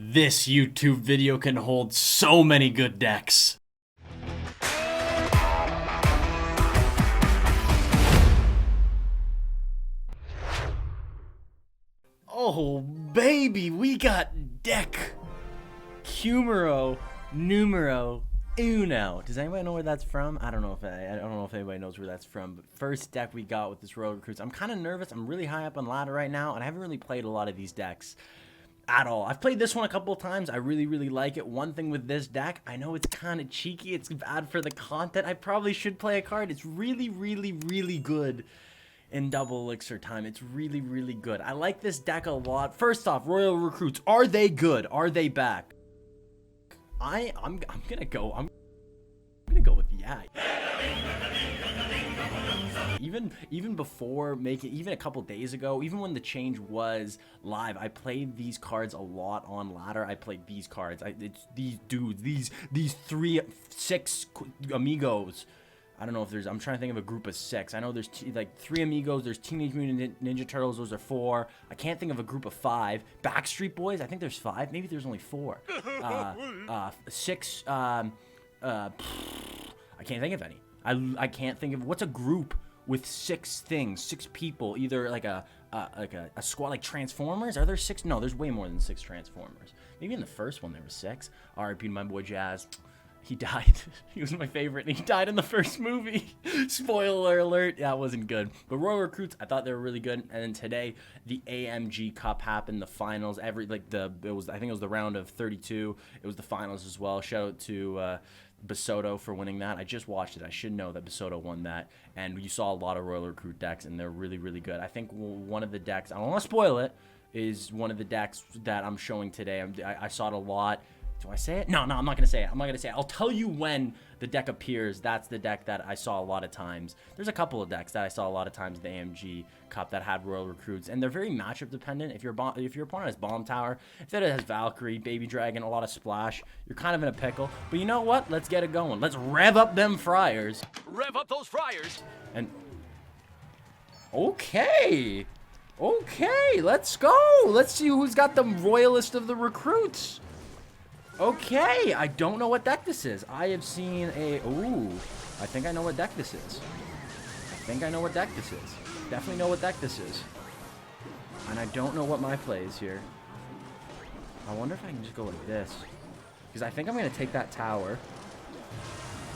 This YouTube video can hold so many good decks. Oh baby, we got deck numero uno. Does anybody know where that's from? I don't know if anybody knows where that's from. But first deck we got with this Royal Recruits. I'm kind of nervous. I'm really high up on ladder right now, and I haven't really played a lot of these decks at all. I've played this one a couple of times. I really like it. One thing with this deck, I know it's kind of cheeky. It's bad for the content. I probably should play a card. It's really good in double elixir time. It's really good. I like this deck a lot. First off, Royal Recruits, are they good? Are they back? I'm gonna go with yeah. Even before even a couple days ago, even when the change was live, I played these cards a lot on ladder. I played these cards. It's these dudes, these 6 amigos. I don't know if there's, I'm trying to think of a group of 6. I know there's like 3 amigos. There's Teenage Mutant Ninja Turtles. Those are 4. I can't think of a group of 5. Backstreet Boys. I think there's 5. Maybe there's only 4. 6. I can't think of any. I can't think of, what's a group with 6 things, 6 people, either like a squad, like Transformers. Are there 6? No, there's way more than 6 Transformers. Maybe in the first one there were 6. R.I.P. to my boy Jazz. He died. He was my favorite. He died in the first movie. Spoiler alert. Yeah, it wasn't good. But Royal Recruits, I thought they were really good. And then today, the AMG Cup happened. The finals. I think it was the round of 32. It was the finals as well. Shout out to Basoto for winning that. I just watched it. I should know that Basoto won that. And you saw a lot of Royal Recruit decks, and they're really good. I think one of the decks, I don't want to spoil it, is one of the decks that I'm showing today. I saw it a lot. Do I say it? No, I'm not going to say it. I'm not going to say it. I'll tell you when the deck appears. That's the deck that I saw a lot of times. There's a couple of decks that I saw a lot of times in the AMG Cup that had Royal Recruits, and they're very matchup dependent. If your opponent has Bomb Tower, if it has Valkyrie, Baby Dragon, a lot of splash, you're kind of in a pickle. But you know what? Let's get it going. Let's rev up them fryers. Rev up those fryers. And okay, let's go. Let's see who's got the royalist of the recruits. Okay, I don't know what deck this is. I have seen I think I know what deck this is. Definitely know what deck this is. And I don't know what my play is here. I wonder if I can just go like this. Because I think I'm going to take that tower.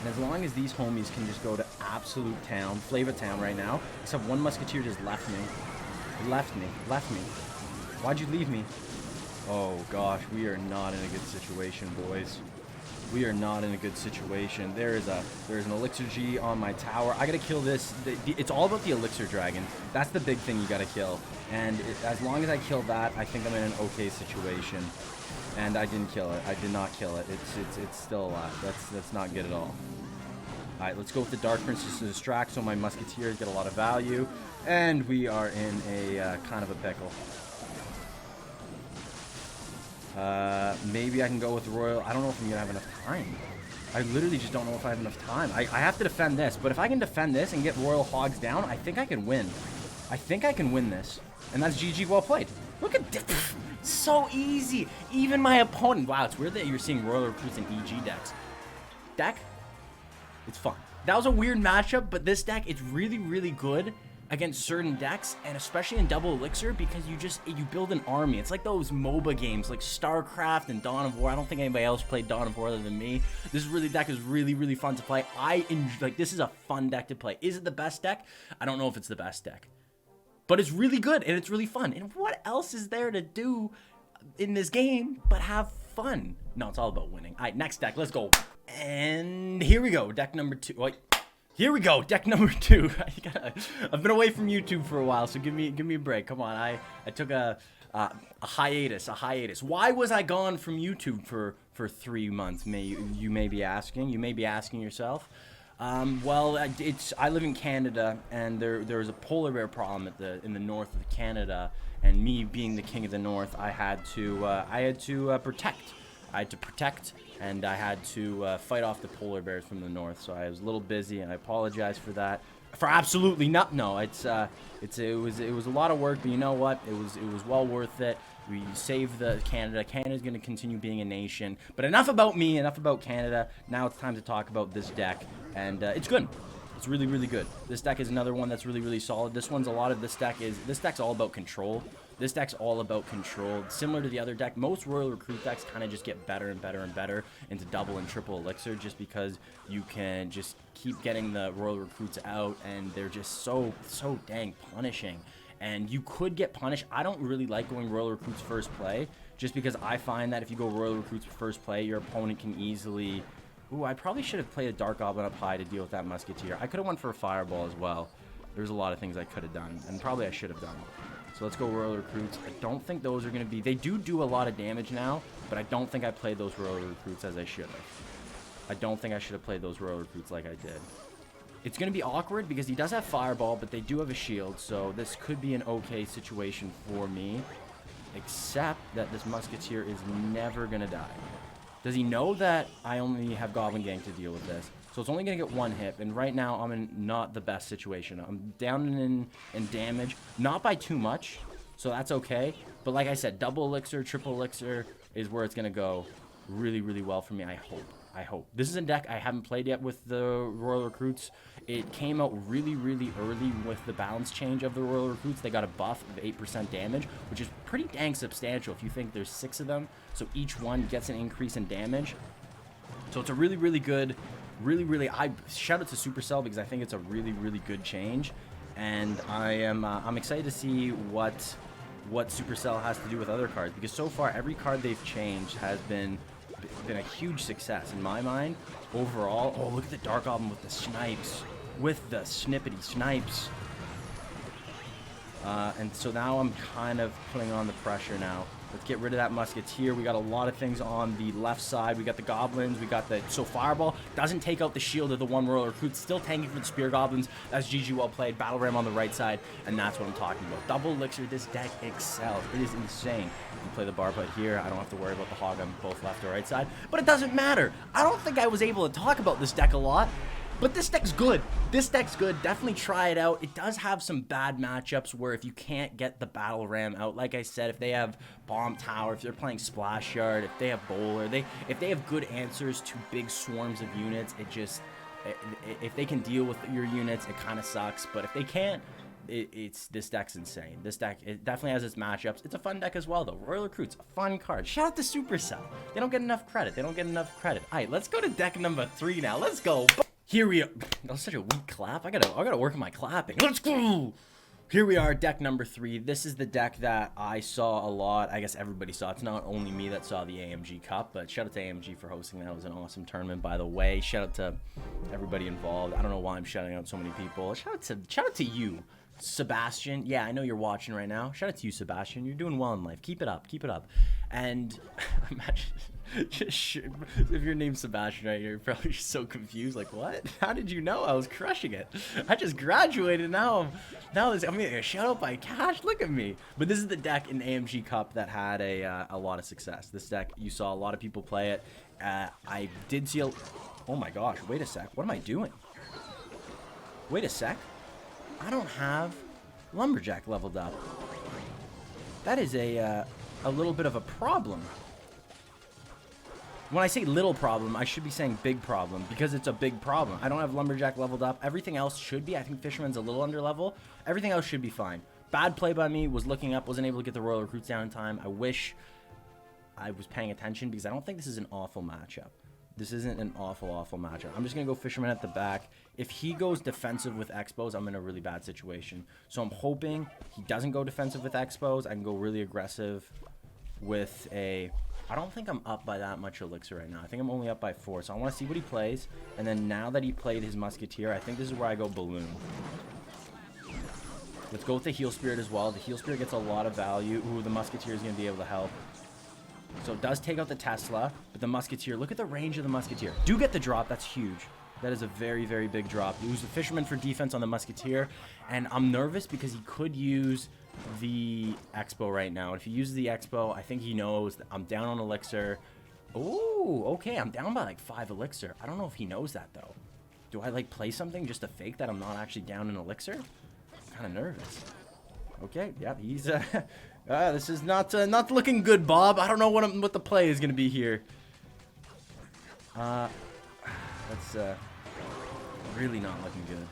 And as long as these homies can just go to absolute town, Flavor Town right now. Except one Musketeer just left me. Left me. Why'd you leave me? Oh gosh, we are not in a good situation, boys. We are not in a good situation. There's an Elixir G on my tower. I gotta kill this. It's all about the Elixir Dragon. That's the big thing you gotta kill. And as long as I kill that, I think I'm in an okay situation. And I didn't kill it. I did not kill it. It's still alive. That's not good at all. All right, let's go with the Dark Princess to distract so my Musketeers get a lot of value. And we are in a kind of a pickle. Maybe I can go with Royal. I don't know if I'm gonna have enough time. I literally just don't know if I have enough time. I have to defend this, but if I can defend this and get Royal Hogs down, I think I can win. I think I can win this. And that's GG, well played. Look at this. So easy. Even my opponent. Wow, it's weird that you're seeing Royal Recruits and EG decks. Deck? It's fun. That was a weird matchup, but this deck, it's really good against certain decks, and especially in double elixir, because you build an army. It's like those MOBA games like StarCraft and Dawn of War. I don't think anybody else played Dawn of War other than me. This deck is really fun to play. This is a fun deck to play. Is it the best deck? I don't know if it's the best deck, but it's really good and it's really fun. And what else is there to do in this game but have fun? No, it's all about winning. All right, next deck, let's go. And here we go, deck number 2. Wait. Here we go, deck number 2. I've been away from YouTube for a while, so give me a break. Come on, I took a hiatus. Why was I gone from YouTube for 3 months? You may be asking. You may be asking yourself. Well, I live in Canada, and there was a polar bear problem in the north of Canada, and me being the king of the north, I had to protect. I had to protect, and I had to fight off the polar bears from the north. So I was a little busy, and I apologize for that. For absolutely not. No, it was a lot of work, but you know what? It was well worth it. We save the Canada. Canada's going to continue being a nation. But enough about me, enough about Canada. Now it's time to talk about this deck. And it's good. It's really, really good. This deck is another one that's really, really solid. This deck's all about control. This deck's all about control. Similar to the other deck, most Royal Recruit decks kind of just get better and better and better into double and triple elixir just because you can just keep getting the Royal Recruits out and they're just so dang punishing. And you could get punished. I don't really like going Royal Recruits first play just because I find that if you go Royal Recruits first play, your opponent can easily... Ooh, I probably should have played a Dark Goblin up high to deal with that Musketeer. I could have went for a Fireball as well. There's a lot of things I could have done, and probably I should have done. So let's go Royal Recruits. I don't think those are going to be... They do a lot of damage now, but I don't think I played those Royal Recruits as I should have. I don't think I should have played those Royal Recruits like I did. It's going to be awkward because he does have Fireball, but they do have a shield, so this could be an okay situation for me. Except that this Musketeer is never going to die. Does he know that I only have Goblin Gang to deal with this? So it's only going to get one hit, and right now I'm in not the best situation. I'm down in damage, not by too much, so that's okay. But like I said, double elixir, triple elixir is where it's going to go really, really well for me, I hope. This is a deck I haven't played yet with the Royal Recruits. It came out really, really early with the balance change of the Royal Recruits. They got a buff of 8% damage, which is pretty dang substantial if you think there's 6 of them. So each one gets an increase in damage. So it's a really, really good, I shout out to Supercell because I think it's a really, really good change. And I'm excited to see what Supercell has to do with other cards, because so far every card they've changed has been a huge success in my mind overall. Oh, look at the Dark Goblin with the snipes, with the snippety snipes. And so now I'm kind of putting on the pressure now. Let's get rid of that Musketeer. We got a lot of things on the left side. We got the Goblins. We got the... So Fireball doesn't take out the shield of the one Royal Recruit. Still tanking for the Spear Goblins. That's GG well played. Battle Ram on the right side. And that's what I'm talking about. Double Elixir. This deck excels. It is insane. You can play the Barbud here. I don't have to worry about the Hog on both left or right side. But it doesn't matter. I don't think I was able to talk about this deck a lot. But this deck's good. This deck's good. Definitely try it out. It does have some bad matchups where if you can't get the Battle Ram out, like I said, if they have Bomb Tower, if they're playing Splash Yard, if they have Bowler, if they have good answers to big swarms of units, if they can deal with your units, it kind of sucks. But if they can't, this deck's insane. This deck, it definitely has its matchups. It's a fun deck as well, though. Royal Recruits, a fun card. Shout out to Supercell. They don't get enough credit. All right, let's go to deck number 3 now. Let's go. Here we are. That was such a weak clap. I gotta work on my clapping. Let's go. Here we are, deck number 3. This is the deck that I saw a lot. I guess everybody saw. It's not only me that saw the AMG Cup, but shout out to AMG for hosting that. It was an awesome tournament, by the way. Shout out to everybody involved. I don't know why I'm shouting out so many people. Shout out to you, Sebastian. Yeah, I know you're watching right now. Shout out to you, Sebastian. You're doing well in life. Keep it up. Keep it up. And imagine if your name's Sebastian right here, you're probably so confused. Like, what? How did you know I was crushing it? I just graduated. Now I'm getting a shout out by Cash. Look at me. But this is the deck in AMG Cup that had a lot of success. This deck, you saw a lot of people play it. I did see oh my gosh, wait a sec. What am I doing? Wait a sec. I don't have Lumberjack leveled up. That is a little bit of a problem. When I say little problem, I should be saying big problem, because it's a big problem. I don't have Lumberjack leveled up. Everything else should be. I think Fisherman's a little under level. Everything else should be fine. Bad play by me. Was looking up. Wasn't able to get the Royal Recruits down in time. I wish I was paying attention, because I don't think this is an awful matchup. This isn't an awful matchup. I'm just going to go Fisherman at the back. If he goes defensive with Expos, I'm in a really bad situation. So I'm hoping he doesn't go defensive with Expos. I can go really aggressive with a... I don't think I'm up by that much elixir right now. I think I'm only up by 4. So I want to see what he plays. And then now that he played his Musketeer, I think this is where I go Balloon. Let's go with the Heal Spirit as well. The Heal Spirit gets a lot of value. Ooh, the Musketeer is going to be able to help. So it does take out the Tesla, but the Musketeer, look at the range of the Musketeer. Do get the drop. That's huge. That is a very, very big drop. Use the Fisherman for defense on the Musketeer. And I'm nervous because he could use the Expo right now. If he uses the Expo, I think he knows that I'm down on elixir. Oh, okay. I'm down by like 5 elixir. I don't know if he knows that, though. Do I like play something just to fake that I'm not actually down in elixir? I'm kind of nervous. Okay, yeah, he's This is not looking good, Bob. I don't know what the play is gonna be here. That's really not looking good.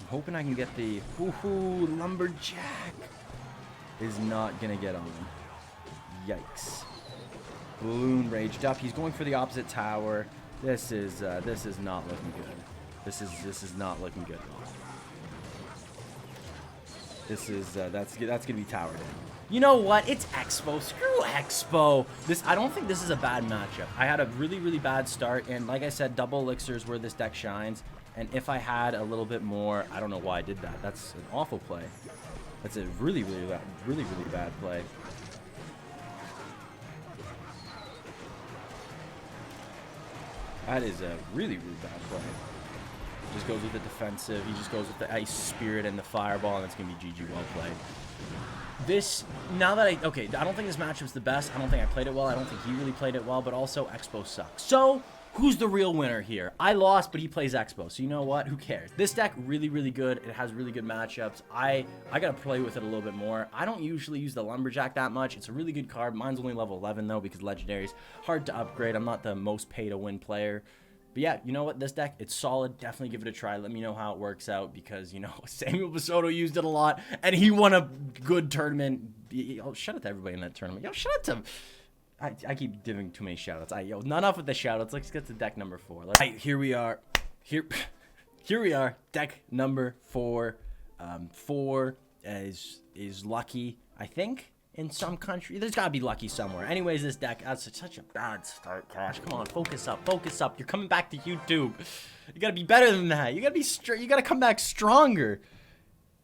I'm hoping I can get the lumberjack. Is not gonna get on. Yikes. Balloon raged up. He's going for the opposite tower. This is not looking good. This is not looking good. This is that's gonna be towered in. You know what? It's Expo. Screw Expo. I don't think this is a bad matchup. I had a really bad start, and like I said, double elixir is where this deck shines. And if I had a little bit more, I don't know why I did that. That's an awful play. That's a really bad play. That is a really bad play. Just goes with the defensive. He just goes with the Ice Spirit and the Fireball, and it's going to be GG, well played. I don't think this matchup's the best. I don't think I played it well. I don't think he really played it well, but also Expo sucks. So, who's the real winner here? I lost, but he plays Expo, so you know what? Who cares? This deck, really good. It has really good matchups. I got to play with it a little bit more. I don't usually use the Lumberjack that much. It's a really good card. Mine's only level 11, though, because Legendary's hard to upgrade. I'm not the most pay-to-win player. But yeah, you know what? This deck, it's solid. Definitely give it a try. Let me know how it works out because, you know, Samuel Basoto used it a lot, and he won a good tournament. Oh, shout out to everybody in that tournament. Yo, shout out to... I keep giving too many shout-outs. Yo, not enough with the shout-outs. Let's get to deck number 4. Here we are. Here we are. Deck number 4. 4 is lucky, I think. In some country, there's gotta be lucky somewhere. Anyways, this deck, that's such a bad start, Cash. Come on, focus up, focus up. You're coming back to YouTube. You gotta be better than that. You gotta come back stronger.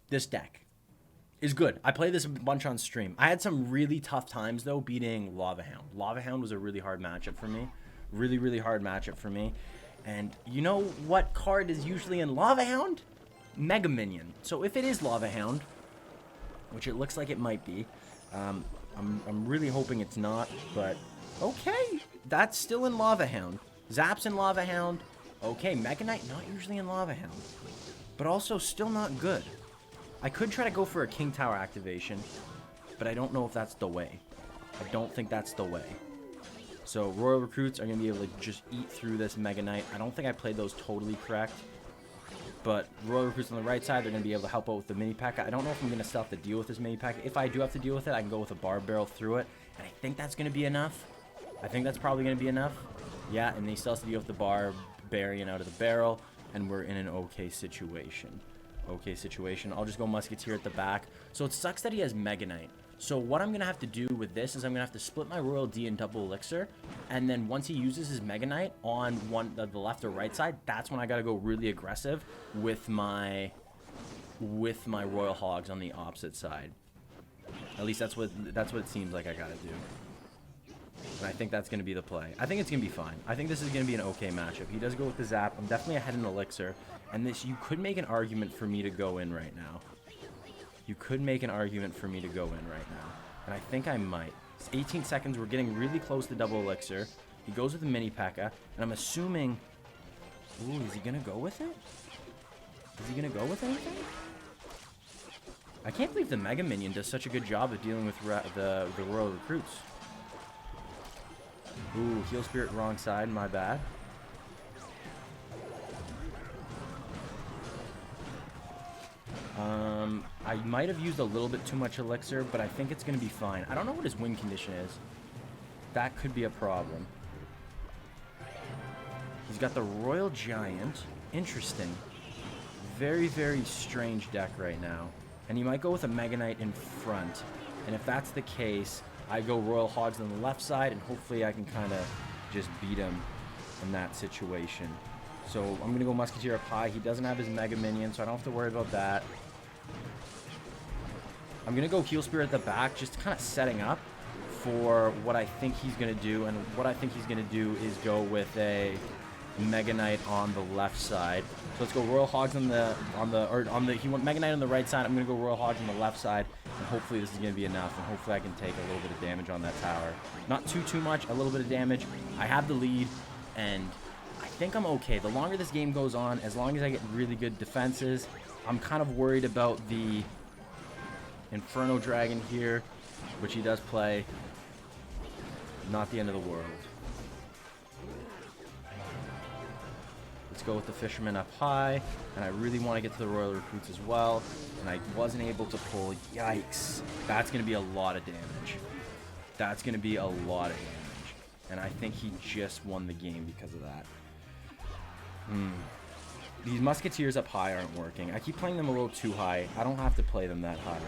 This deck is good. I played this a bunch on stream. I had some really tough times though beating Lava Hound. Lava Hound was a really hard matchup for me. Really hard matchup for me. And you know what card is usually in Lava Hound? Mega Minion. So if it is Lava Hound, which it looks like it might be, I'm really hoping it's not, but okay, that's still in Lava Hound. Zap's in Lava Hound. Okay, Mega Knight not usually in Lava Hound, but also still not good. I could try to go for a King Tower activation, but I don't know if that's the way. I don't think that's the way. So Royal Recruits are going to be able to just eat through this Mega Knight. I don't think I played those totally correct. But Royal Recruits on the right side, they're going to be able to help out with the Mini P.E.K.K.A. I don't know if I'm going to still have to deal with this Mini P.E.K.K.A. If I do have to deal with it, I can go with a Barb Barrel through it. And I think that's going to be enough. I think that's probably going to be enough. Yeah, and he still has to deal with the Barbarian out of the barrel. And we're in an okay situation. Okay situation. I'll just go Musketeer at the back. So it sucks that he has Mega Knight. So what I'm going to have to do with this is I'm going to have to split my Royal D and double Elixir. And then once he uses his Mega Knight on the left or right side, that's when I got to go really aggressive with my Royal Hogs on the opposite side. At least that's what it seems like I got to do. And I think that's going to be the play. I think it's going to be fine. I think this is going to be an okay matchup. He does go with the Zap. I'm definitely ahead in Elixir. And this, you could make an argument for me to go in right now. You could make an argument for me to go in right now. And I think I might. It's 18 seconds. We're getting really close to double Elixir. He goes with the Mini P.E.K.K.A. And I'm assuming... Ooh, is he going to go with it? Is he going to go with anything? I can't believe the Mega Minion does such a good job of dealing with the Royal Recruits. Ooh, Heal Spirit wrong side. My bad. I might have used a little bit too much Elixir, but I think it's going to be fine. I don't know what his win condition is. That could be a problem. He's got the Royal Giant. Interesting. Very strange deck right now. And he might go with a Mega Knight in front. And if that's the case, I go Royal Hogs on the left side, and hopefully I can kind of just beat him in that situation. So I'm going to go Musketeer up high. He doesn't have his Mega Minion, so I don't have to worry about that. I'm going to go Heal Spirit at the back, just kind of setting up for what I think he's going to do. And what I think he's going to do is go with a Mega Knight on the left side. So let's go Royal Hogs he went Mega Knight on the right side. I'm going to go Royal Hogs on the left side, and hopefully this is going to be enough, and hopefully I can take a little bit of damage on that tower. Not too much, a little bit of damage. I have the lead, and I think I'm okay. The longer this game goes on, as long as I get really good defenses, I'm kind of worried about the Inferno Dragon here, which he does play. Not the end of the world. Let's go with the Fisherman up high, and I really want to get to the Royal Recruits as well, and I wasn't able to pull. Yikes. That's going to be a lot of damage. That's going to be a lot of damage, and I think he just won the game because of that. These Musketeers up high aren't working. I keep playing them a little too high. I don't have to play them that high.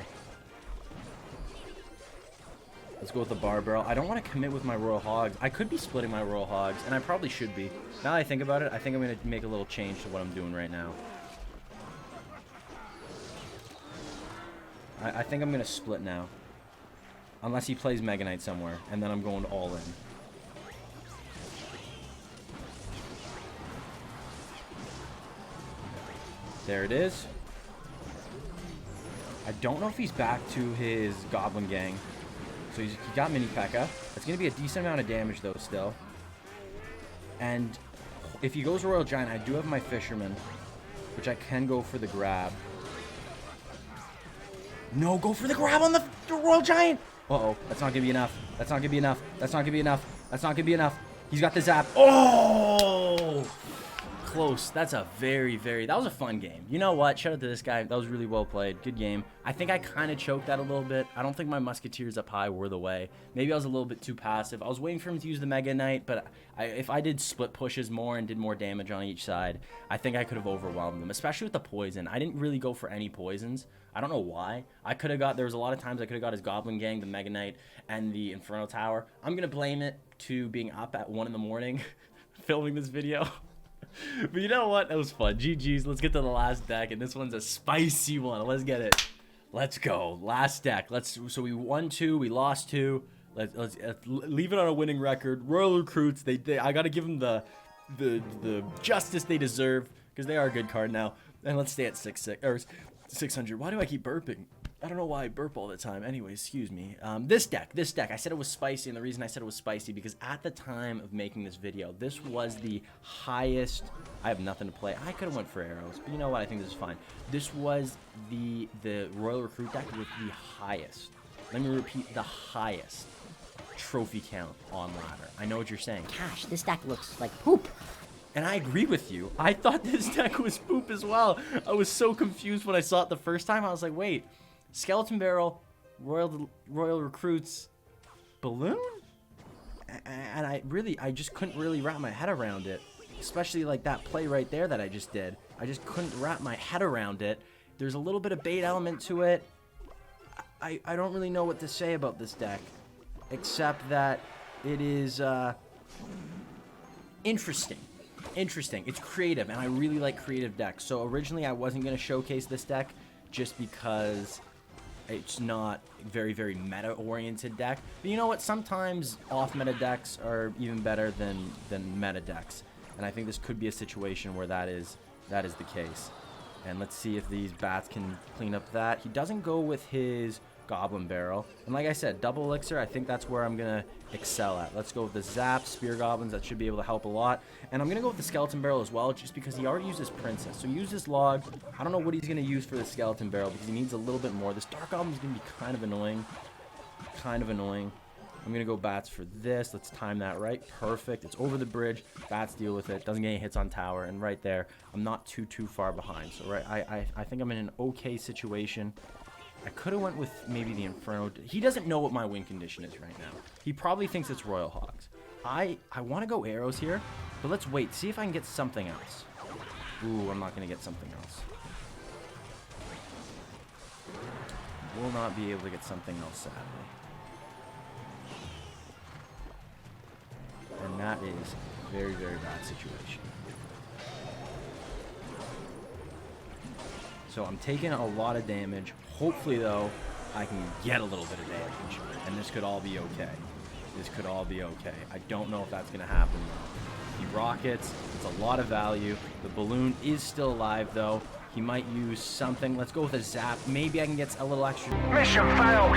Let's go with the Bar Barrel. I don't want to commit with my Royal Hogs. I could be splitting my Royal Hogs, and I probably should be. Now that I think about it, I think I'm going to make a little change to what I'm doing right now. I think I'm going to split now. Unless he plays Mega Knight somewhere, and then I'm going all in. There it is. I don't know if he's back to his Goblin Gang. So he got Mini P.E.K.K.A. It's going to be a decent amount of damage, though, still. And if he goes Royal Giant, I do have my Fisherman, which I can go for the grab. No, go for the grab on the Royal Giant! Uh-oh, that's not going to be enough. That's not going to be enough. That's not going to be enough. That's not going to be enough. He's got the zap. Oh! Close. That's a that was a fun game. You know what? Shout out to this guy. That was really well played. Good game. I think I kind of choked that a little bit. I don't think my Musketeers up high were the way. Maybe I was a little bit too passive. I was waiting for him to use the Mega Knight, but if I did split pushes more and did more damage on each side, I think I could have overwhelmed them, especially with the poison. I didn't really go for any poisons. I don't know why. There was a lot of times I could have got his Goblin Gang, the Mega Knight, and the Inferno Tower. I'm going to blame it to being up at 1 in the morning filming this video. But you know what? That was fun. GG's. Let's get to the last deck, and this one's a spicy one. Let's get it. Let's go. Last deck. So we won 2, we lost 2. Let's leave it on a winning record. Royal Recruits. I got to give them the justice they deserve because they are a good card now. And let's stay at 600. Why do I keep burping? I don't know why I burp all the time. Anyway, excuse me. This deck, I said it was spicy, and the reason I said it was spicy because at the time of making this video, this was the highest. I have nothing to play. I could have went for arrows, but you know what? I think this is fine. This was the Royal Recruit deck with the highest. Let me repeat, the highest trophy count on ladder. I know what you're saying. Gosh, this deck looks like poop. And I agree with you. I thought this deck was poop as well. I was so confused when I saw it the first time. I was like, wait. Skeleton Barrel, Royal Recruits, Balloon? And I just couldn't really wrap my head around it. Especially like that play right there that I just did. I just couldn't wrap my head around it. There's a little bit of bait element to it. I don't really know what to say about this deck. Except that it is interesting. It's creative, and I really like creative decks. So originally I wasn't going to showcase this deck just because it's not very meta-oriented deck. But you know what? Sometimes off-meta decks are even better than meta decks. And I think this could be a situation where that is the case. And let's see if these bats can clean up that. He doesn't go with his Goblin Barrel. And like I said, double elixir, I think that's where I'm going to excel at. Let's go with the Zap, Spear Goblins. That should be able to help a lot. And I'm going to go with the Skeleton Barrel as well, just because he already used his Princess. So use this log. I don't know what he's going to use for the Skeleton Barrel, because he needs a little bit more. This Dark Goblin is going to be kind of annoying. I'm going to go bats for this. Let's time that right. Perfect. It's over the bridge. Bats deal with it. Doesn't get any hits on tower. And right there, I'm not too far behind. So right, I think I'm in an okay situation. I could have went with maybe the Inferno. He doesn't know what my win condition is right now. He probably thinks it's Royal Hogs. I want to go arrows here, but let's wait. See if I can get something else. Ooh, I'm not going to get something else. Will not be able to get something else, sadly. And that is a very bad situation. So I'm taking a lot of damage. Hopefully, though, I can get a little bit of damage. And this could all be okay. I don't know if that's going to happen, though. He rockets. It's a lot of value. The balloon is still alive, though. He might use something. Let's go with a zap. Maybe I can get a little extra. Mission failed.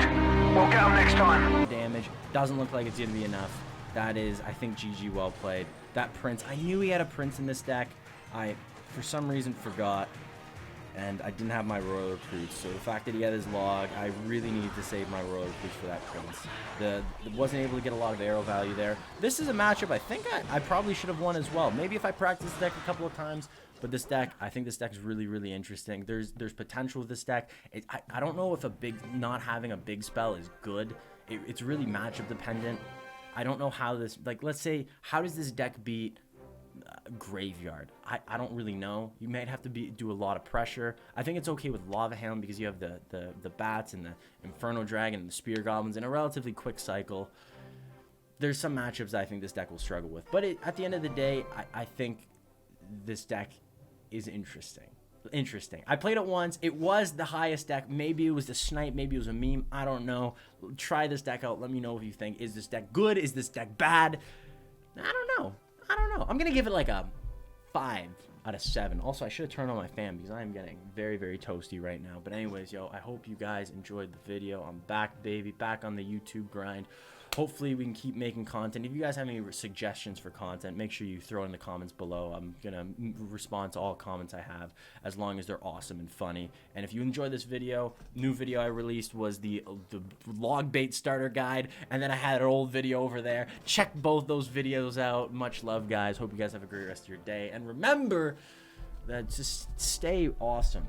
We'll get him next time. Damage. Doesn't look like it's going to be enough. That is, I think, GG well played. That Prince. I knew he had a Prince in this deck. I, for some reason, forgot. and I didn't have my Royal Recruits, so the fact that he had his log, I really needed to save my Royal Recruits for that Prince. Wasn't able to get a lot of arrow value there. This is a matchup I think I probably should have won as well. Maybe if I practiced the deck a couple of times, but this deck, I think this deck is really, really interesting. There's potential with this deck. I don't know if not having a big spell is good. It's really matchup dependent. I don't know how this, like, let's say, how does this deck beat Graveyard? I don't really know. You might have to do a lot of pressure. I think it's okay with Lava Hound because you have the bats and the Inferno Dragon and the Spear Goblins in a relatively quick cycle. There's some matchups I think this deck will struggle with, but at the end of the day, I think this deck is interesting. I played it once. It was the highest deck. Maybe it was the snipe. Maybe it was a meme. I don't know. Try this deck out. Let me know if you think, is this deck good? Is this deck bad? I don't know. I'm going to give it like a 5 out of 7. Also, I should have turned on my fan because I am getting very, very toasty right now. But anyways, yo, I hope you guys enjoyed the video. I'm back, baby. Back on the YouTube grind. Hopefully, we can keep making content. If you guys have any suggestions for content, make sure you throw it in the comments below. I'm going to respond to all comments I have as long as they're awesome and funny. And if you enjoyed this video, new video I released was the log bait starter guide. And then I had an old video over there. Check both those videos out. Much love, guys. Hope you guys have a great rest of your day. And remember that just stay awesome.